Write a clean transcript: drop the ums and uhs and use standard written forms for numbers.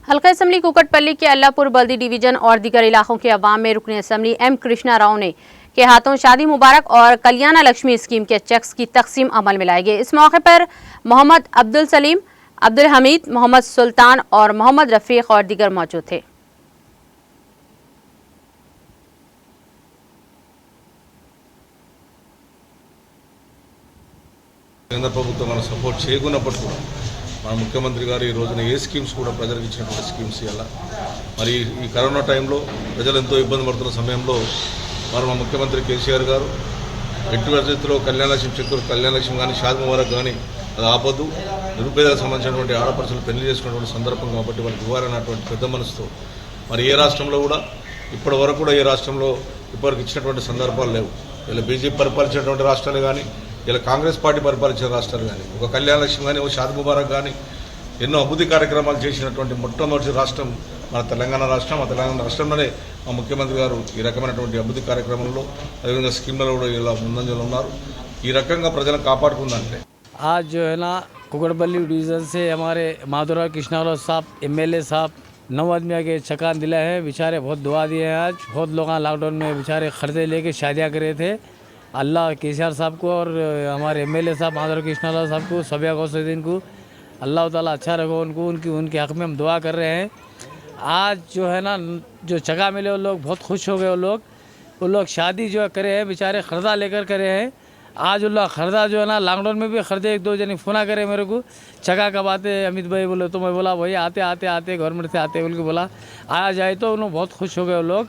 हल्का असम्बली कुकटपल्ली के अल्लाहपुर बल्दी डिवीजन और दीगर इलाकों के अवाम में रुकन असम्बली एम कृष्णा राव ने के हाथों शादी मुबारक और कल्याण लक्ष्मी स्कीम के चेक्स की तकसीम अमल में लाई गई। इस मौके पर मोहम्मद अब्दुल सलीम, अब्दुल हमीद, मोहम्मद सुल्तान और मोहम्मद रफीक और दीगर मौजूद थे। కేంద్ర ప్రభుత్వం మన సపోర్ట్ చేయకున్నప్పటికీ కూడా మన ముఖ్యమంత్రి గారు ఈ రోజున ఏ స్కీమ్స్ కూడా ప్రజలకు ఇచ్చినటువంటి స్కీమ్స్ ఇలా మరి ఈ కరోనా టైంలో ప్రజలు ఎంతో ఇబ్బంది పడుతున్న సమయంలో మరి మా ముఖ్యమంత్రి కేసీఆర్ గారు ఎట్టి పరిస్థితుల్లో కళ్యాణలక్ష్మి చెక్కులు కళ్యాణలక్ష్మి కానీ షాదీ ముబారక్ కానీ అది ఆపద్దు, నిరుపేదలకు సంబంధించినటువంటి ఆడపడుచులు పెళ్లి చేసుకున్నటువంటి సందర్భం కాబట్టి వాళ్ళకి ఇవ్వాలన్నటువంటి పెద్ద మనసుతో మరి ఏ రాష్ట్రంలో కూడా ఇప్పటి వరకు కూడా ఏ రాష్ట్రంలో ఇప్పటివరకు ఇచ్చినటువంటి సందర్భాలు లేవు. ఇలా బీజేపీ పరిపాలించినటువంటి రాష్ట్రాలు కానీ ఇలా కాంగ్రెస్ పార్టీ పరిపాలించిన రాష్ట్రాలు కానీ ఒక కళ్యాణలక్ష్మి కానీ ఒక షాదీ ముబారక్ కానీ ఎన్నో అభివృద్ధి కార్యక్రమాలు చేసినటువంటి మొట్టమొదటి రాష్ట్రం మన తెలంగాణ రాష్ట్రం. ఆ తెలంగాణ రాష్ట్రంలోనే మా ముఖ్యమంత్రి గారు ఈ రకమైనటువంటి అభివృద్ధి కార్యక్రమంలో అదేవిధంగా స్కీమ్లలో కూడా ఇలా ముందంజలో ఉన్నారు. ఈ రకంగా ప్రజలను కాపాడుకుందంటే आज जो है ना कुकटपल्ली डिवीज़न से हमारे माधुराव कृष्णाराव साहब एमएलए साहब 9 आदमी के चकान दिला है। बेचारे बहुत दुआ दिए हैं। आज बहुत लोग लॉकडाउन में बेचारे खर्चे लेके शादियाँ करे थे। अल्लाह केसीआर साहब को और हमारे एमएलए साहब माधुराव कृष्णाराव साहब को, सबिया गौसुद्दीन को अल्लाह ताला अच्छा रखो उनको, उनके हक़ में हम दुआ कर रहे हैं। आज जो है ना जो चका मिले वो लोग बहुत खुश हो गए। वो लोग शादी जो करे हैं बेचारे खर्चा लेकर करे हैं। आज उल्ला खर्चा जो है ना लॉकडाउन में भी खर्चे 1-2 जने फ़ोना करे मेरे को, चका कब आते अमित भाई बोले, तो मैं बोला भाई आते गवर्नमेंट से आते बोल के बोला। आज आए तो उन्होंने बहुत खुश हो गए वो लोग।